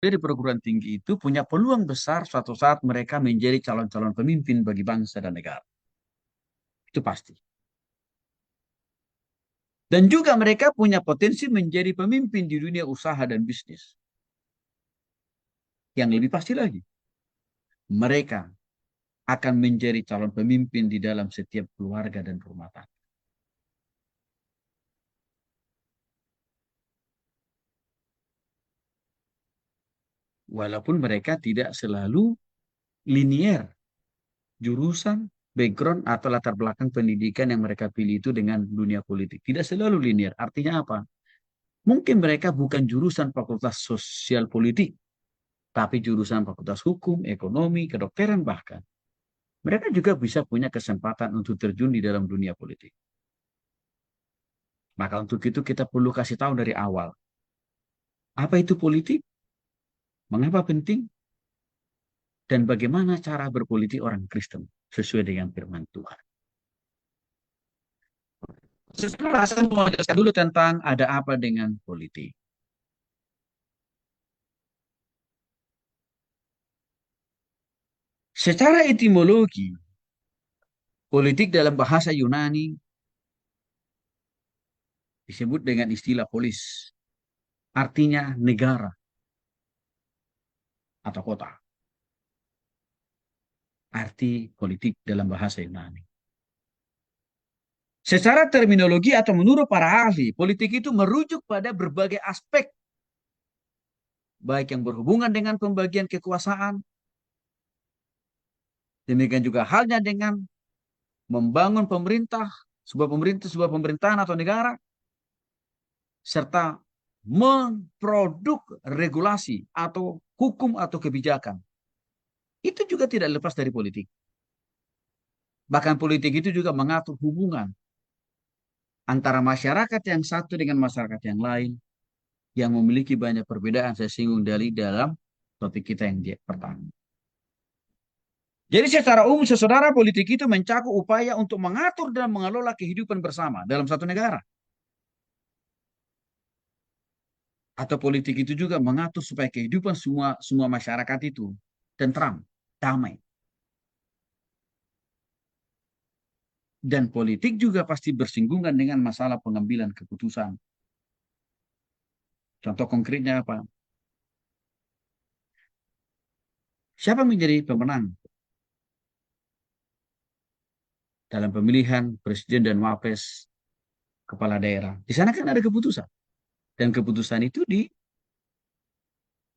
dari perguruan tinggi itu punya peluang besar suatu saat mereka menjadi calon-calon pemimpin bagi bangsa dan negara. Itu pasti. Dan juga mereka punya potensi menjadi pemimpin di dunia usaha dan bisnis. Yang lebih pasti lagi, mereka akan menjadi calon pemimpin di dalam setiap keluarga dan rumah tangga. Walaupun mereka tidak selalu linier, jurusan, background, atau latar belakang pendidikan yang mereka pilih itu dengan dunia politik. Tidak selalu linier. Artinya apa? Mungkin mereka bukan jurusan fakultas sosial politik, tapi jurusan fakultas hukum, ekonomi, kedokteran bahkan. Mereka juga bisa punya kesempatan untuk terjun di dalam dunia politik. Maka untuk itu kita perlu kasih tahu dari awal. Apa itu politik? Mengapa penting? Dan bagaimana cara berpolitik orang Kristen sesuai dengan firman Tuhan. Setelah saya mau jelaskan dulu tentang ada apa dengan politik. Secara etimologi, politik dalam bahasa Yunani disebut dengan istilah polis. Artinya negara atau kota. Arti politik dalam bahasa Yunani. Secara terminologi atau menurut para ahli, politik itu merujuk pada berbagai aspek. Baik yang berhubungan dengan pembagian kekuasaan, demikian juga halnya dengan membangun sebuah pemerintahan atau negara, serta memproduk regulasi atau hukum atau kebijakan. Itu juga tidak lepas dari politik. Bahkan politik itu juga mengatur hubungan antara masyarakat yang satu dengan masyarakat yang lain yang memiliki banyak perbedaan saya singgung dari dalam topik kita yang pertama. Jadi secara umum saudara politik itu mencakup upaya untuk mengatur dan mengelola kehidupan bersama dalam satu negara. Atau politik itu juga mengatur supaya kehidupan semua masyarakat itu tentram, damai. Dan politik juga pasti bersinggungan dengan masalah pengambilan keputusan. Contoh konkretnya apa? Siapa menjadi pemenang dalam pemilihan presiden dan wapres kepala daerah? Di sana kan ada keputusan. Dan keputusan itu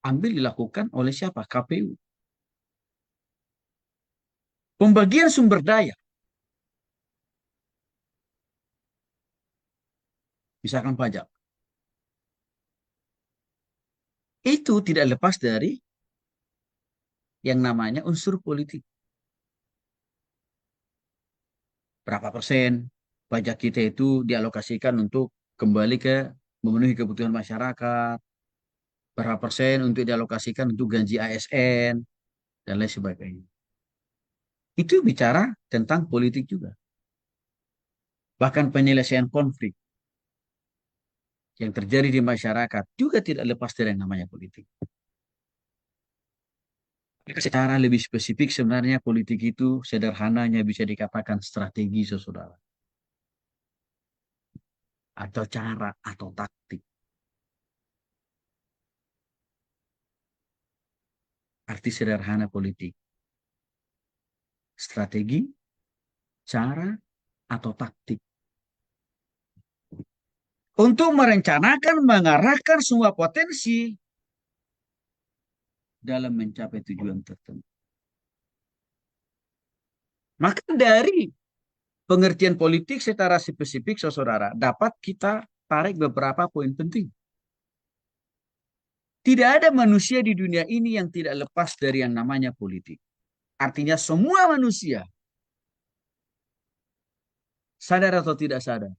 dilakukan oleh siapa? KPU. Pembagian sumber daya, misalkan pajak, itu tidak lepas dari yang namanya unsur politik. Berapa persen pajak kita itu dialokasikan untuk kembali ke memenuhi kebutuhan masyarakat, berapa persen untuk dialokasikan untuk gaji ASN, dan lain sebagainya. Itu bicara tentang politik juga. Bahkan penyelesaian konflik yang terjadi di masyarakat juga tidak lepas dari yang namanya politik. Secara lebih spesifik sebenarnya politik itu sederhananya bisa dikatakan strategi saudara. Atau cara atau taktik. Arti sederhana politik. Strategi, cara, atau taktik. Untuk merencanakan, mengarahkan semua potensi dalam mencapai tujuan tertentu. Maka dari pengertian politik secara spesifik, saudara, dapat kita tarik beberapa poin penting. Tidak ada manusia di dunia ini yang tidak lepas dari yang namanya politik. Artinya semua manusia, sadar atau tidak sadar,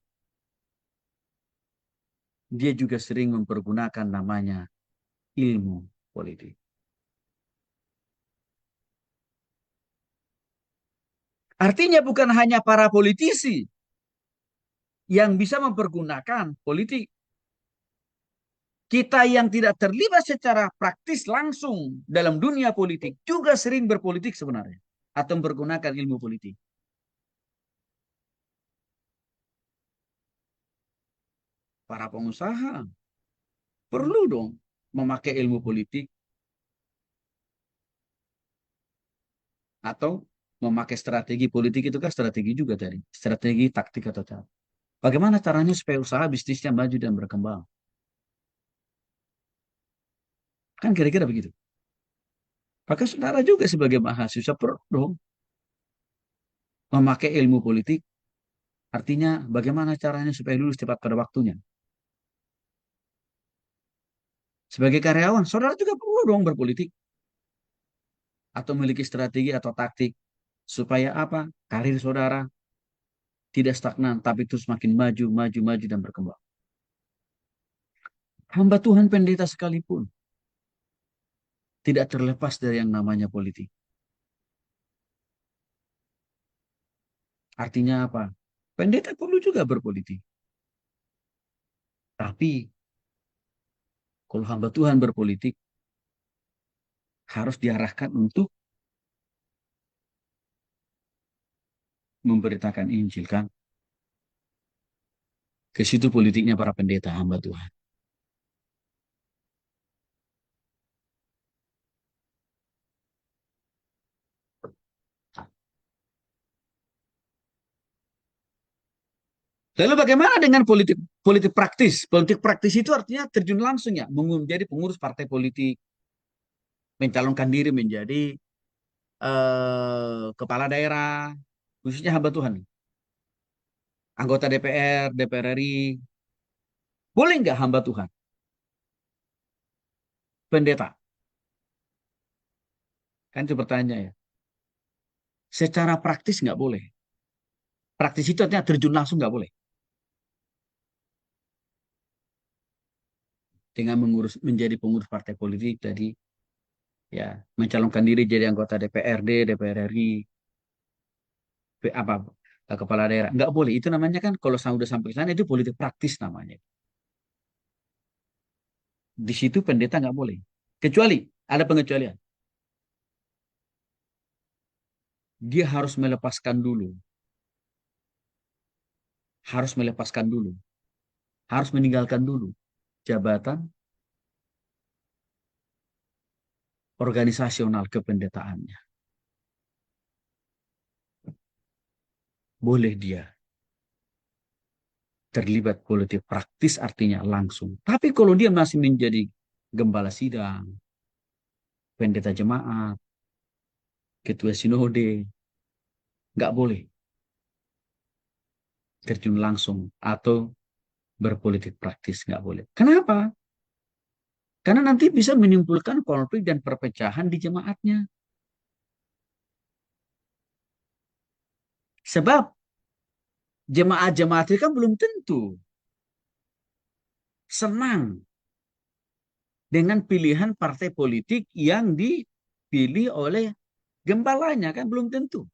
dia juga sering mempergunakan namanya ilmu politik. Artinya bukan hanya para politisi yang bisa mempergunakan politik. Kita yang tidak terlibat secara praktis langsung dalam dunia politik juga sering berpolitik sebenarnya. Atau menggunakan ilmu politik. Para pengusaha perlu dong memakai ilmu politik atau memakai strategi politik itu kan strategi juga tadi. Strategi taktik atau cara. Bagaimana caranya supaya usaha bisnisnya maju dan berkembang? Kan kira-kira begitu. Maka saudara juga sebagai mahasiswa perlu dong memakai ilmu politik. Artinya bagaimana caranya supaya lulus tepat pada waktunya. Sebagai karyawan, saudara juga perlu dong berpolitik atau memiliki strategi atau taktik supaya apa? Karir saudara tidak stagnan, tapi terus makin maju, maju, maju dan berkembang. Hamba Tuhan pendeta sekalipun tidak terlepas dari yang namanya politik. Artinya apa? Pendeta perlu juga berpolitik. Tapi kalau hamba Tuhan berpolitik, harus diarahkan untuk memberitakan Injil kan. Ke situ politiknya para pendeta hamba Tuhan. Lalu bagaimana dengan politik politik praktis? Politik praktis itu artinya terjun langsung ya, menjadi pengurus partai politik, mencalonkan diri menjadi kepala daerah, khususnya hamba Tuhan, anggota DPR, DPR RI. Boleh nggak hamba Tuhan, pendeta? Kan itu pertanyaan ya. Secara praktis nggak boleh. Praktis itu artinya terjun langsung nggak boleh. Dengan mengurus menjadi pengurus partai politik tadi, ya mencalonkan diri jadi anggota DPRD, DPR RI, apa kepala daerah. Nggak boleh. Itu namanya kan kalau saya udah sampai ke sana itu politik praktis namanya. Di situ pendeta nggak boleh. Kecuali ada pengecualian. Dia harus melepaskan dulu, harus meninggalkan dulu jabatan organisasional kependetaannya. Boleh dia terlibat politik praktis artinya langsung. Tapi kalau dia masih menjadi gembala sidang, pendeta jemaat, ketua sinode, nggak boleh terjun langsung atau berpolitik praktis, nggak boleh. Kenapa? Karena nanti bisa menimbulkan konflik dan perpecahan di jemaatnya. Sebab jemaat-jemaat itu kan belum tentu senang dengan pilihan partai politik yang dipilih oleh gembalanya, kan belum tentu.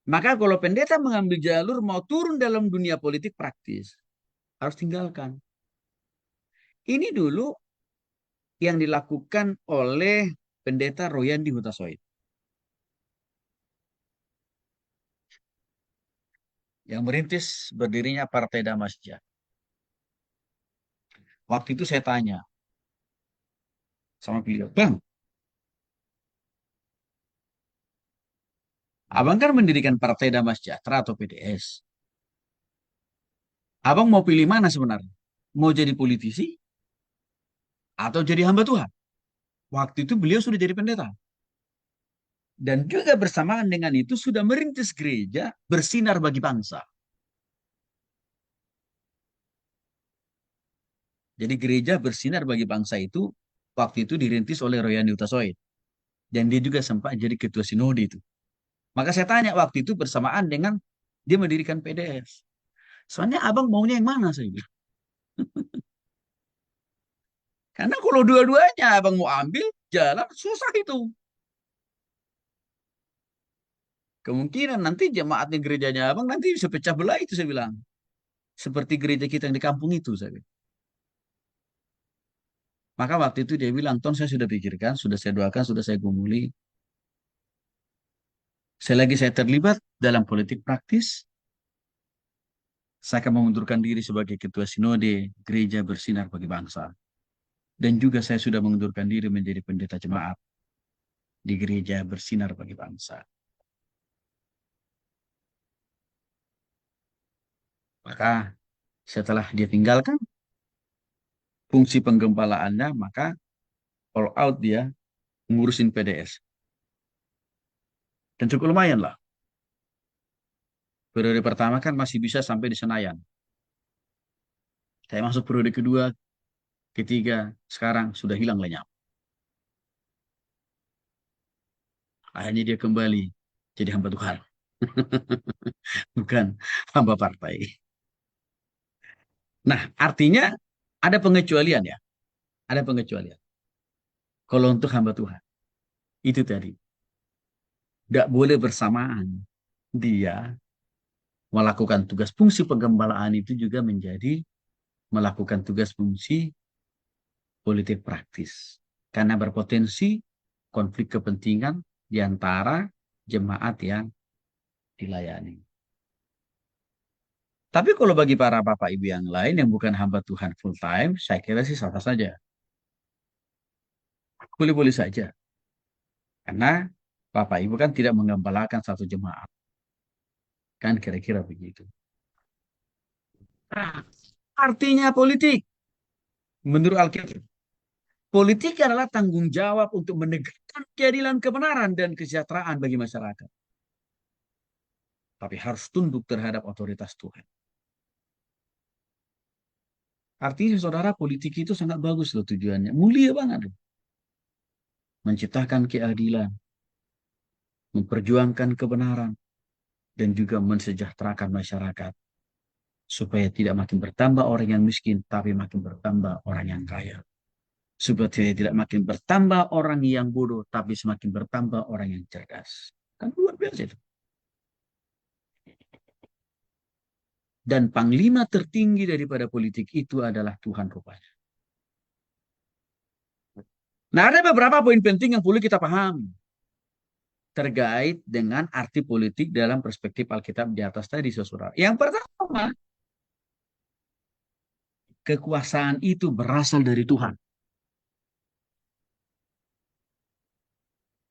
Maka kalau pendeta mengambil jalur mau turun dalam dunia politik praktis, harus tinggalkan. Ini dulu yang dilakukan oleh pendeta Royandi Hutasoid. Yang merintis berdirinya Partai Damasya. Waktu itu saya tanya sama beliau, Bang, Abang kan mendirikan Partai Damai Sejahtera atau PDS. Abang mau pilih mana sebenarnya? Mau jadi politisi atau jadi hamba Tuhan? Waktu itu beliau sudah jadi pendeta. Dan juga bersamaan dengan itu sudah merintis gereja bersinar bagi bangsa. Jadi gereja bersinar bagi bangsa itu waktu itu dirintis oleh Royani Utasoid. Dan dia juga sempat jadi ketua sinode itu. Maka saya tanya waktu itu bersamaan dengan dia mendirikan PDS. Soalnya abang maunya yang mana saya bilang. Karena kalau dua-duanya abang mau ambil jalan susah itu. Kemungkinan nanti jemaatnya gerejanya abang nanti bisa pecah belah itu saya bilang. seperti gereja kita yang di kampung itu, saya bilang. Maka waktu itu dia bilang, Ton, saya sudah pikirkan, sudah saya doakan, sudah saya gumuli. Selagi saya terlibat dalam politik praktis, saya akan mengundurkan diri sebagai ketua sinode gereja bersinar bagi bangsa. Dan juga saya sudah mengundurkan diri menjadi pendeta jemaat di gereja bersinar bagi bangsa. Maka setelah dia tinggalkan fungsi penggembalaannya, maka all out dia ngurusin PDS. Dan cukup lumayan lah. Periode pertama kan masih bisa sampai di Senayan. Saya masuk periode kedua, ketiga, sekarang sudah hilang lenyap. Akhirnya dia kembali jadi hamba Tuhan. Bukan hamba partai. Nah, artinya ada pengecualian ya. Ada pengecualian. Kalau untuk hamba Tuhan. Itu tadi. Tidak boleh bersamaan. Dia melakukan tugas fungsi penggembalaan itu juga menjadi melakukan tugas fungsi politik praktis. Karena berpotensi konflik kepentingan di antara jemaat yang dilayani. Tapi kalau bagi para bapak ibu yang lain yang bukan hamba Tuhan full time, saya kira sih sah-sah saja. Boleh-boleh saja. Karena bapak ibu kan tidak menggembalakan satu jemaat. Kan kira-kira begitu. Nah, artinya politik. Menurut Alkitab. Politik adalah tanggung jawab untuk menegakkan keadilan, kebenaran, dan kesejahteraan bagi masyarakat. Tapi harus tunduk terhadap otoritas Tuhan. Artinya saudara, politik itu sangat bagus loh tujuannya. Mulia banget loh. Menciptakan keadilan, memperjuangkan kebenaran, dan juga mensejahterakan masyarakat. Supaya tidak makin bertambah orang yang miskin, tapi makin bertambah orang yang kaya. Supaya tidak makin bertambah orang yang bodoh, tapi semakin bertambah orang yang cerdas. Kan luar biasa itu. Dan panglima tertinggi daripada politik itu adalah Tuhan rupanya. Nah, ada beberapa poin penting yang perlu kita pahami terkait dengan arti politik dalam perspektif Alkitab di atas tadi, saudara. Yang pertama, kekuasaan itu berasal dari Tuhan.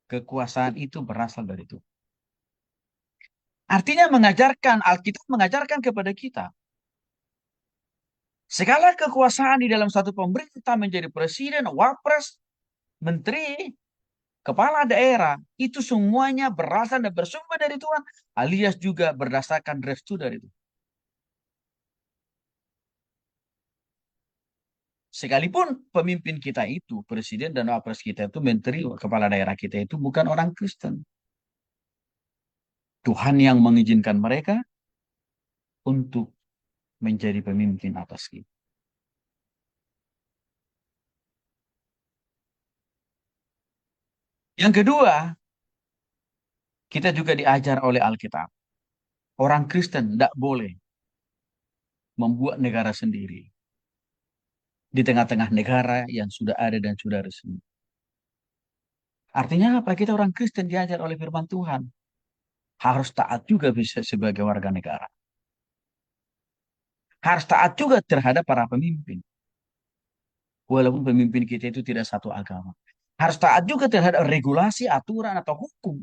Kekuasaan itu berasal dari Tuhan. Artinya mengajarkan, Alkitab mengajarkan kepada kita, segala kekuasaan di dalam satu pemerintah menjadi presiden, wapres, menteri, kepala daerah, itu semuanya berasal dan bersumber dari Tuhan, alias juga berdasarkan restu dari Tuhan. Sekalipun pemimpin kita itu, presiden dan wapres kita itu, menteri, kepala daerah kita itu bukan orang Kristen. Tuhan yang mengizinkan mereka untuk menjadi pemimpin atas kita. Yang kedua, kita juga diajar oleh Alkitab. Orang Kristen tidak boleh membuat negara sendiri di tengah-tengah negara yang sudah ada dan sudah resmi. Artinya apa? Kita orang Kristen diajar oleh firman Tuhan. Harus taat juga bisa sebagai warga negara. Harus taat juga terhadap para pemimpin. Walaupun pemimpin kita itu tidak satu agama. Harus taat juga terhadap regulasi, aturan, atau hukum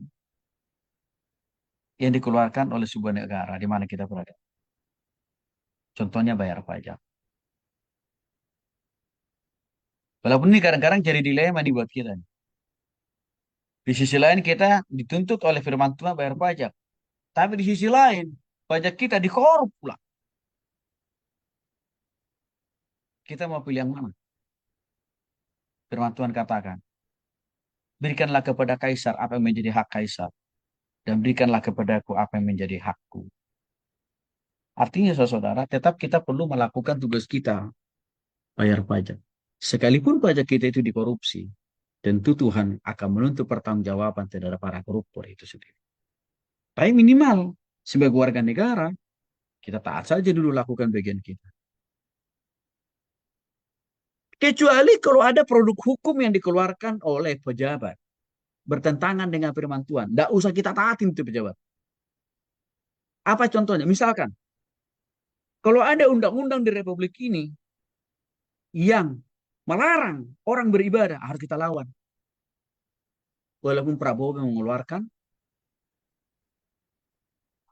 yang dikeluarkan oleh sebuah negara di mana kita berada. Contohnya bayar pajak. Walaupun ini kadang-kadang jadi dilema nih buat kita. Di sisi lain kita dituntut oleh firman Tuhan bayar pajak. Tapi di sisi lain, pajak kita dikorup pula. Kita mau pilih yang mana? Firman Tuhan katakan, berikanlah kepada kaisar apa yang menjadi hak kaisar. Dan berikanlah kepadaku apa yang menjadi hakku. Artinya, saudara, tetap kita perlu melakukan tugas kita, bayar pajak. Sekalipun pajak kita itu dikorupsi, tentu Tuhan akan menuntut pertanggungjawaban terhadap para koruptor itu sendiri. Tapi minimal, sebagai warga negara, Kita taat saja dulu lakukan bagian kita. Kecuali kalau ada produk hukum yang dikeluarkan oleh pejabat bertentangan dengan firman Tuhan. Tidak usah kita taatin itu pejabat. Apa contohnya? Misalkan, kalau ada undang-undang di Republik ini yang melarang orang beribadah, harus kita lawan. Walaupun Prabowo mengeluarkan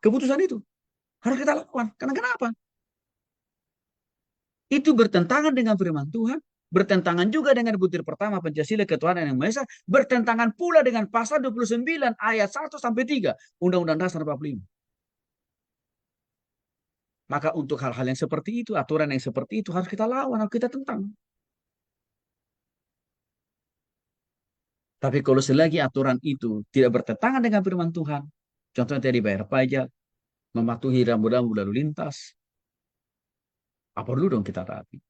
keputusan itu, harus kita lawan. Karena kenapa? Itu bertentangan dengan firman Tuhan, bertentangan juga dengan butir pertama Pancasila ketuhanan yang Maha Esa, bertentangan pula dengan pasal 29 ayat 1 sampai 3 Undang-Undang Dasar 45. Maka untuk hal-hal yang seperti itu, aturan yang seperti itu harus kita lawan, harus kita tentang. Tapi kalau selagi aturan itu tidak bertentangan dengan firman Tuhan, contohnya tadi bayar pajak, mematuhi rambu-rambu lalu lintas, apa dulu dong kita taati?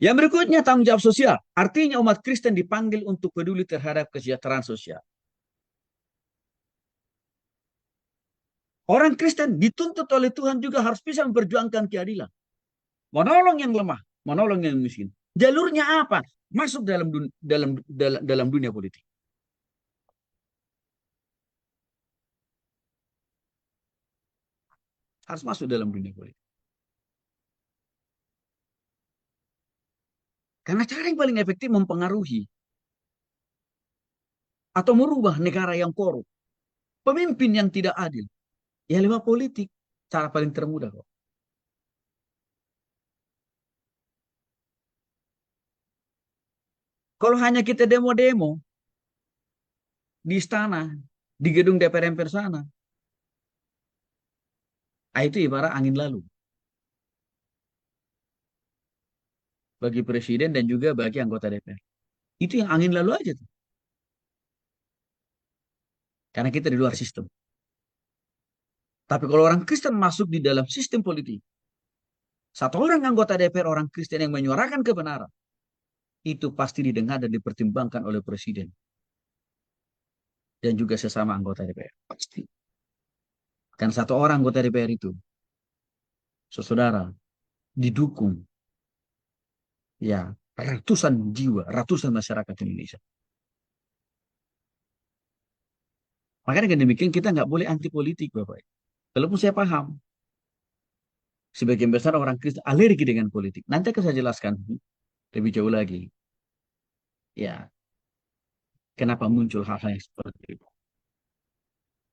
Yang berikutnya tanggung jawab sosial. Artinya umat Kristen dipanggil untuk peduli terhadap kesejahteraan sosial. Orang Kristen dituntut oleh Tuhan juga harus bisa memperjuangkan keadilan. Menolong yang lemah, menolong yang miskin. Jalurnya apa? Masuk dalam dunia politik. Harus masuk dalam dunia politik. Karena cara yang paling efektif mempengaruhi atau merubah negara yang korup, pemimpin yang tidak adil, ya lewat politik. Cara paling termudah kok. Kalau hanya kita demo-demo di istana, di gedung DPR MPR sana, itu ibarat angin lalu bagi presiden dan juga bagi anggota DPR. Itu yang angin lalu aja tuh. Karena kita di luar sistem. Tapi kalau orang Kristen masuk di dalam sistem politik, satu orang anggota DPR orang Kristen yang menyuarakan kebenaran, itu pasti didengar dan dipertimbangkan oleh presiden dan juga sesama anggota DPR. Pasti. Kan satu orang anggota DPR itu, saudara, didukung ya ratusan jiwa, ratusan masyarakat Indonesia. Makanya dengan demikian kita nggak boleh anti politik, Bapak. Walaupun saya paham, sebagian besar orang Kristen alergi dengan politik. Nanti akan saya jelaskan lebih jauh lagi. Ya, kenapa muncul hal-hal yang seperti itu.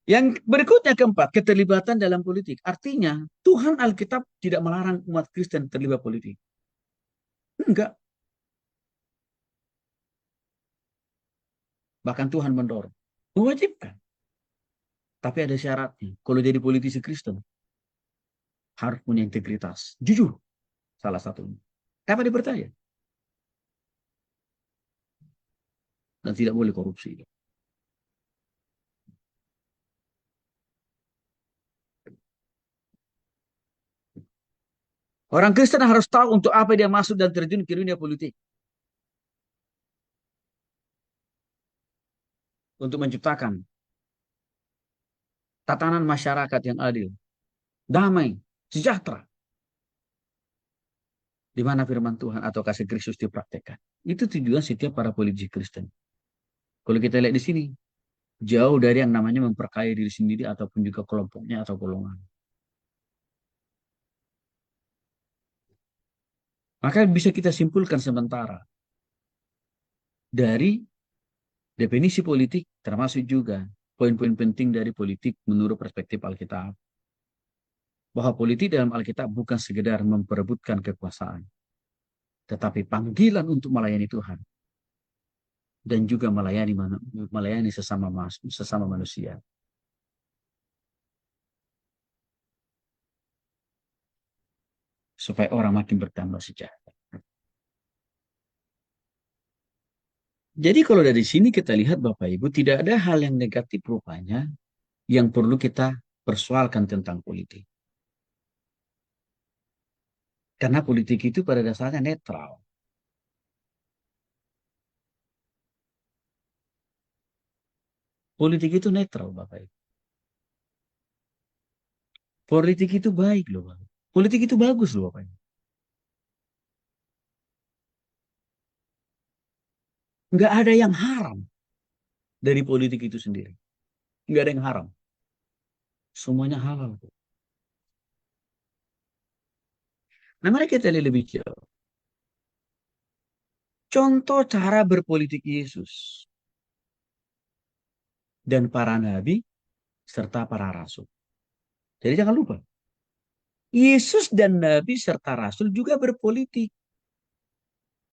Yang berikutnya keempat, keterlibatan dalam politik. Artinya, Tuhan Alkitab tidak melarang umat Kristen terlibat politik. Enggak. Bahkan Tuhan mendorong. Mewajibkan. Tapi ada syaratnya. Kalau jadi politisi Kristen, harus punya integritas. Jujur. Salah satunya. Dapat dipercaya. Dan tidak boleh korupsi. Orang Kristen harus tahu untuk apa dia masuk dan terjun ke dunia politik. Untuk menciptakan tatanan masyarakat yang adil, damai, sejahtera. Di mana firman Tuhan atau kasih Kristus dipraktekkan. Itu tujuan setiap para politisi Kristen. Kalau kita lihat di sini, jauh dari yang namanya memperkaya diri sendiri ataupun juga kelompoknya atau golongan. Maka bisa kita simpulkan sementara dari definisi politik termasuk juga poin-poin penting dari politik menurut perspektif Alkitab. Bahwa politik dalam Alkitab bukan sekedar memperebutkan kekuasaan, tetapi panggilan untuk melayani Tuhan dan juga melayani sesama manusia. Supaya orang makin bertambah sejahtera. Jadi kalau dari sini kita lihat Bapak Ibu, tidak ada hal yang negatif rupanya yang perlu kita persoalkan tentang politik. Karena politik itu pada dasarnya netral. Politik itu netral Bapak Ibu. Politik itu baik loh, Bang. Politik itu bagus loh, Bapak. Nggak ada yang haram dari politik itu sendiri. Nggak ada yang haram. Semuanya halal. Nah, mari kita lihat lebih jauh. Contoh cara berpolitik Yesus dan para nabi serta para rasul. Jadi jangan lupa, Yesus dan nabi serta rasul juga berpolitik.